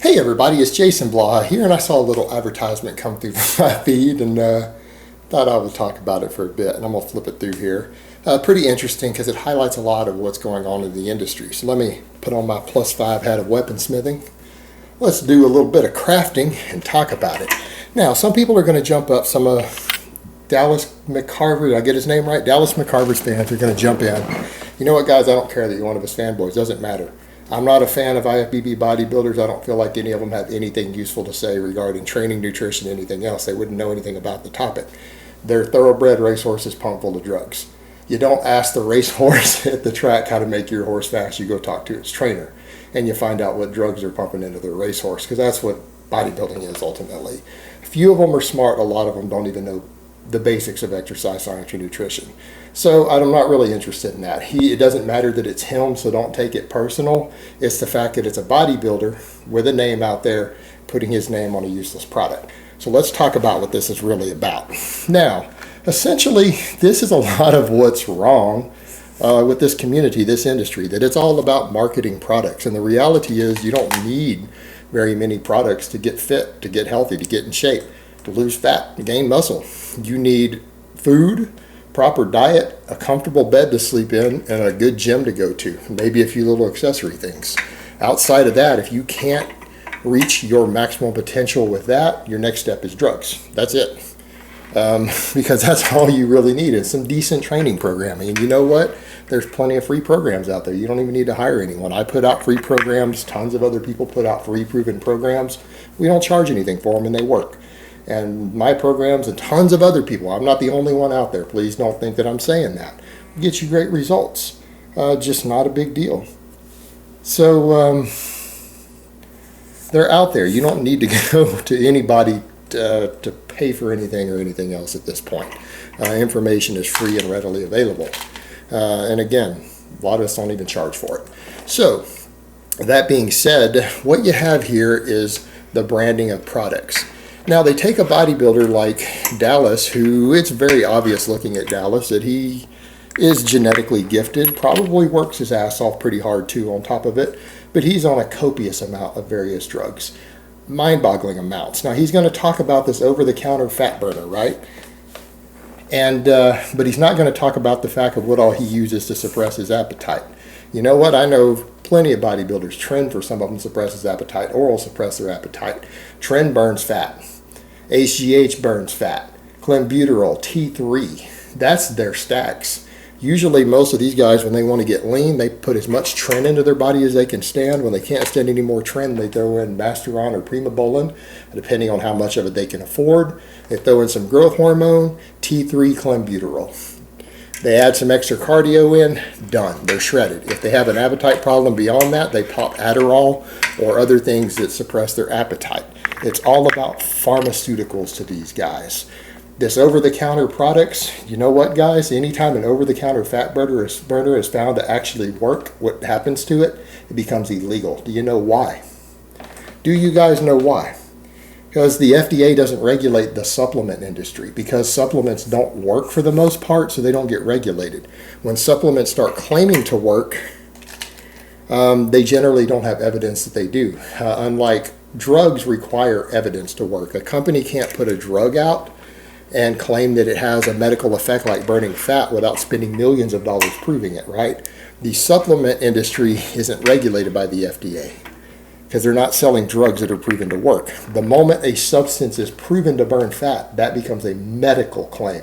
Hey everybody, it's Jason Blaha here, and I saw a little advertisement come through my feed and thought I would talk about it for a bit, and I'm going to flip it through here. Pretty interesting because it highlights a lot of what's going on in the industry. So let me put on my +5 hat of weaponsmithing. Let's do a little bit of crafting and talk about it. Now, some people are going to jump up, some Dallas McCarver, did I get his name right? Dallas McCarver's fans are going to jump in. You know what, guys, I don't care that you're one of his fanboys, doesn't matter. I'm not a fan of IFBB bodybuilders. I don't feel like any of them have anything useful to say regarding training, nutrition, anything else. They wouldn't know anything about the topic. They're thoroughbred racehorses pumped full of drugs. You don't ask the racehorse at the track how to make your horse fast. You go talk to its trainer, and you find out what drugs they're pumping into their racehorse, because that's what bodybuilding is ultimately. A few of them are smart. A lot of them don't even know the basics of exercise science or nutrition. So I'm not really interested in that. It doesn't matter that it's him, so don't take it personal. It's the fact that it's a bodybuilder with a name out there putting his name on a useless product. So let's talk about what this is really about. Now, essentially, this is a lot of what's wrong with this community, this industry, that it's all about marketing products. And the reality is you don't need very many products to get fit, to get healthy, to get in shape, to lose fat, to gain muscle. You need food, proper diet, a comfortable bed to sleep in, and a good gym to go to. Maybe a few little accessory things. Outside of that, if you can't reach your maximum potential with that, your next step is drugs. That's it. Because that's all you really need is some decent training programming. And you know what? There's plenty of free programs out there. You don't even need to hire anyone. I put out free programs. Tons of other people put out free proven programs. We don't charge anything for them, and they work. And my programs and tons of other people, I'm not the only one out there. Please don't think that I'm saying that. Get you great results. Just not a big deal. So they're out there. You don't need to go to anybody to pay for anything or anything else at this point. Information is free and readily available. And again, a lot of us don't even charge for it. So that being said, what you have here is the branding of products. Now, they take a bodybuilder like Dallas, who it's very obvious looking at Dallas that he is genetically gifted, probably works his ass off pretty hard too on top of it, but he's on a copious amount of various drugs, mind-boggling amounts. Now, he's going to talk about this over-the-counter fat burner, right? And but he's not going to talk about the fact of what all he uses to suppress his appetite. You know what? I know plenty of bodybuilders. Tren, for some of them, suppresses appetite. Oral suppress their appetite. Tren burns fat. HGH burns fat. Clenbuterol, T3. That's their stacks. Usually most of these guys, when they want to get lean, they put as much Tren into their body as they can stand. When they can't stand any more Tren, they throw in Masteron or Primobolan, depending on how much of it they can afford. They throw in some growth hormone, T3, Clenbuterol. They add some extra cardio in, done. They're shredded. If they have an appetite problem beyond that, they pop Adderall or other things that suppress their appetite. It's all about pharmaceuticals to these guys. This over-the-counter products, you know what, guys? Anytime an over-the-counter fat burner is found to actually work, what happens to it? It becomes illegal. Do you know why? Do you guys know why? Because the FDA doesn't regulate the supplement industry, because supplements don't work for the most part, so they don't get regulated. When supplements start claiming to work, they generally don't have evidence that they do. Unlike drugs require evidence to work. A company can't put a drug out and claim that it has a medical effect like burning fat without spending millions of dollars proving it, right? The supplement industry isn't regulated by the FDA, because they're not selling drugs that are proven to work. The moment a substance is proven to burn fat, that becomes a medical claim.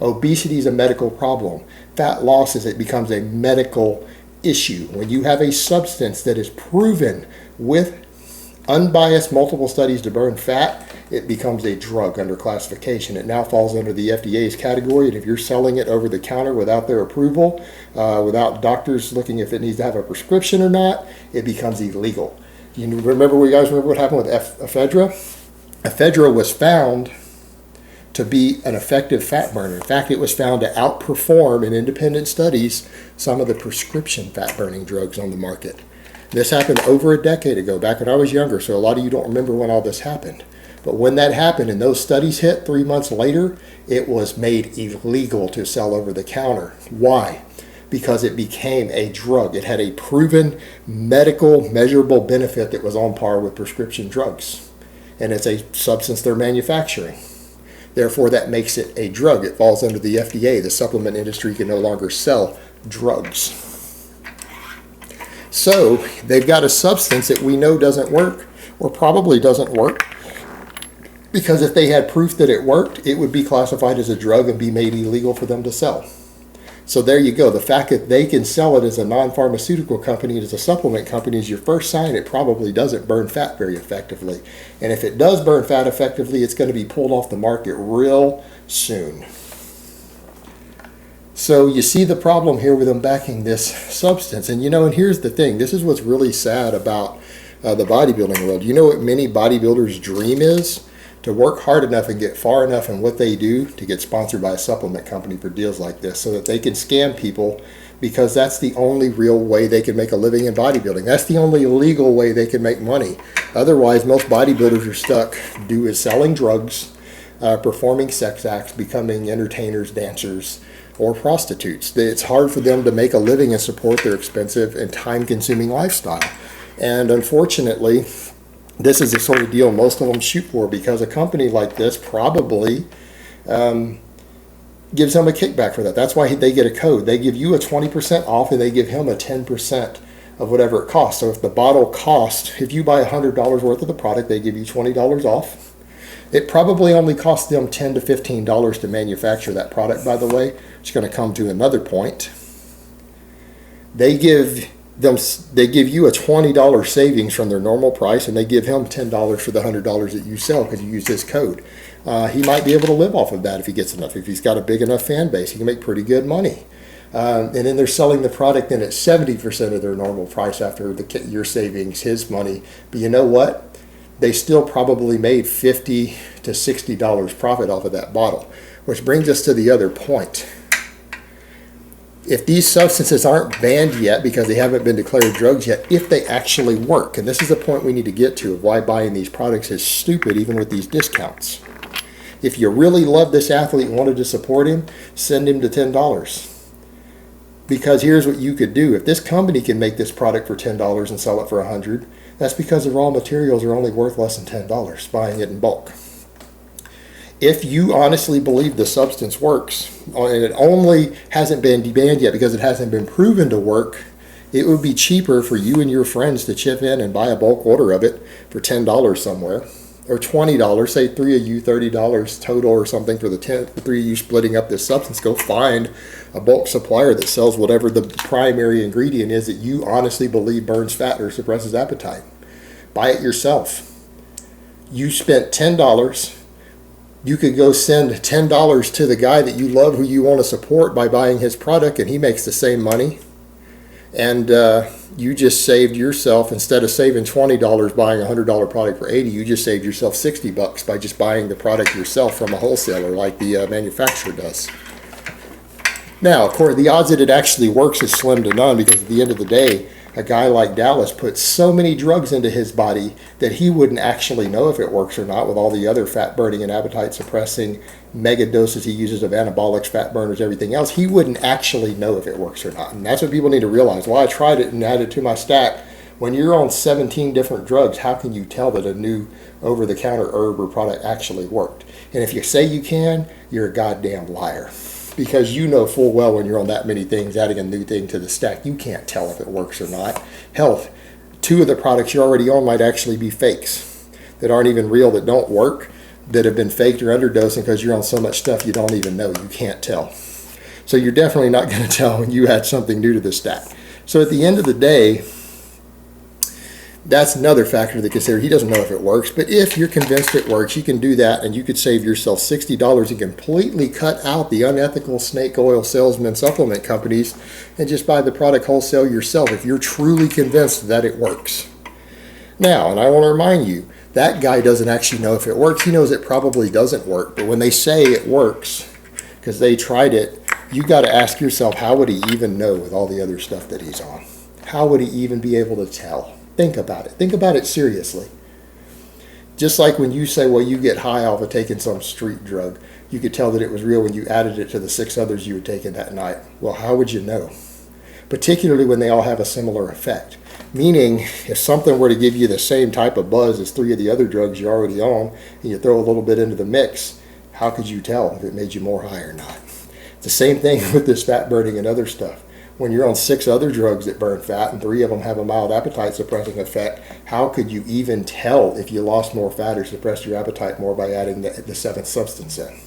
Obesity is a medical problem. Fat loss it becomes a medical issue. When you have a substance that is proven with unbiased multiple studies to burn fat, it becomes a drug under classification. It now falls under the FDA's category, and if you're selling it over the counter without their approval, without doctors looking if it needs to have a prescription or not, it becomes illegal. You guys remember what happened with ephedra? Ephedra was found to be an effective fat burner. In fact, it was found to outperform in independent studies some of the prescription fat burning drugs on the market. This happened over a decade ago, back when I was younger, so a lot of you don't remember when all this happened. But when that happened and those studies hit 3 months later, it was made illegal to sell over the counter. Why? because it became a drug. It had a proven medical measurable benefit that was on par with prescription drugs. And it's a substance they're manufacturing. Therefore, that makes it a drug. It falls under the FDA. The supplement industry can no longer sell drugs. So they've got a substance that we know doesn't work, or probably doesn't work, because if they had proof that it worked, it would be classified as a drug and be made illegal for them to sell. So there you go. The fact that they can sell it as a non-pharmaceutical company, as a supplement company, is your first sign it probably doesn't burn fat very effectively. And if it does burn fat effectively, it's going to be pulled off the market real soon. So you see the problem here with them backing this substance. And and here's the thing. This is what's really sad about the bodybuilding world. You know what many bodybuilders' dream is? To work hard enough and get far enough in what they do to get sponsored by a supplement company for deals like this, so that they can scam people, because that's the only real way they can make a living in bodybuilding. That's the only legal way they can make money. Otherwise, most bodybuilders are stuck selling drugs, performing sex acts, becoming entertainers, dancers, or prostitutes. It's hard for them to make a living and support their expensive and time-consuming lifestyle. And unfortunately, this is the sort of deal most of them shoot for, because a company like this probably gives them a kickback for that. That's why they get a code. They give you a 20% off, and they give him a 10% of whatever it costs. So if the bottle costs, if you buy $100 worth of the product, they give you $20 off. It probably only costs them $10 to $15 to manufacture that product, by the way. It's going to come to another point. They give you a $20 savings from their normal price, and they give him $10 for the $100 that you sell because you use this code. He might be able to live off of that if he gets enough. If he's got a big enough fan base, he can make pretty good money. And then they're selling the product then at 70% of their normal price after your savings, his money. But you know what? They still probably made $50 to $60 profit off of that bottle, which brings us to the other point. If these substances aren't banned yet because they haven't been declared drugs yet, if they actually work, and this is the point we need to get to of why buying these products is stupid even with these discounts. If you really love this athlete and wanted to support him, send him to $10. Because here's what you could do. If this company can make this product for $10 and sell it for $100, that's because the raw materials are only worth less than $10 buying it in bulk. If you honestly believe the substance works, and it only hasn't been banned yet because it hasn't been proven to work, it would be cheaper for you and your friends to chip in and buy a bulk order of it for $10 somewhere, or $20, say three of you, $30 total or something for the three of you splitting up this substance. Go find a bulk supplier that sells whatever the primary ingredient is that you honestly believe burns fat or suppresses appetite. Buy it yourself. You spent $10. You could go send $10 to the guy that you love, who you want to support, by buying his product, and he makes the same money. And you just saved yourself, instead of saving $20 buying a $100 product for $80, you just saved yourself $60 by just buying the product yourself from a wholesaler like the manufacturer does. Now, of course, the odds that it actually works is slim to none, because at the end of the day, a guy like Dallas puts so many drugs into his body that he wouldn't actually know if it works or not, with all the other fat burning and appetite suppressing mega doses he uses of anabolics, fat burners, everything else. He wouldn't actually know if it works or not. And that's what people need to realize. Well, I tried it and added it to my stack. When you're on 17 different drugs, how can you tell that a new over-the-counter herb or product actually worked? And if you say you can, you're a goddamn liar. Because you know full well when you're on that many things, adding a new thing to the stack, you can't tell if it works or not. Hell, 2 of the products you're already on might actually be fakes that aren't even real, that don't work, that have been faked or underdosing because you're on so much stuff you don't even know. You can't tell. So you're definitely not going to tell when you add something new to the stack. So at the end of the day, that's another factor to consider. He doesn't know if it works, but if you're convinced it works, you can do that, and you could save yourself $60 and completely cut out the unethical snake oil salesman supplement companies and just buy the product wholesale yourself if you're truly convinced that it works. Now, and I want to remind you, that guy doesn't actually know if it works. He knows it probably doesn't work, but when they say it works because they tried it, you got to ask yourself, how would he even know with all the other stuff that he's on? How would he even be able to tell? Think about it. Think about it seriously. Just like when you say, well, you get high off of taking some street drug, you could tell that it was real when you added it to the 6 others you were taking that night. Well, how would you know? particularly when they all have a similar effect. Meaning, if something were to give you the same type of buzz as 3 of the other drugs you're already on, and you throw a little bit into the mix, how could you tell if it made you more high or not? It's the same thing with this fat burning and other stuff. When you're on 6 other drugs that burn fat and 3 of them have a mild appetite suppressing effect, how could you even tell if you lost more fat or suppressed your appetite more by adding the 7th substance in?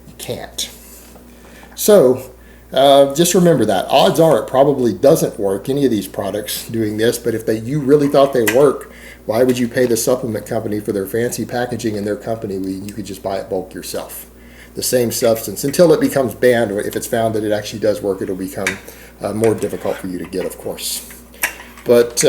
You can't. So, just remember that. Odds are it probably doesn't work, any of these products doing this, but if you really thought they work, why would you pay the supplement company for their fancy packaging in their company when you could just buy it bulk yourself? The same substance, until it becomes banned, or if it's found that it actually does work, it'll become more difficult for you to get, of course. But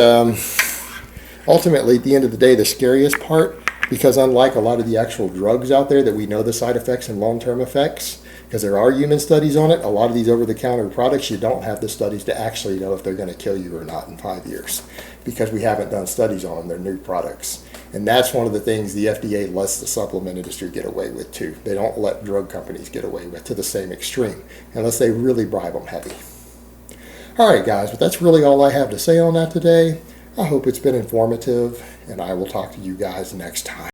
ultimately, at the end of the day, the scariest part, because unlike a lot of the actual drugs out there that we know the side effects and long-term effects, because there are human studies on it, a lot of these over-the-counter products, you don't have the studies to actually know if they're going to kill you or not in 5 years, because we haven't done studies on them. They're new products. And that's one of the things the FDA lets the supplement industry get away with too. They don't let drug companies get away with to the same extreme, unless they really bribe them heavy. All right, guys, but that's really all I have to say on that today. I hope it's been informative, and I will talk to you guys next time.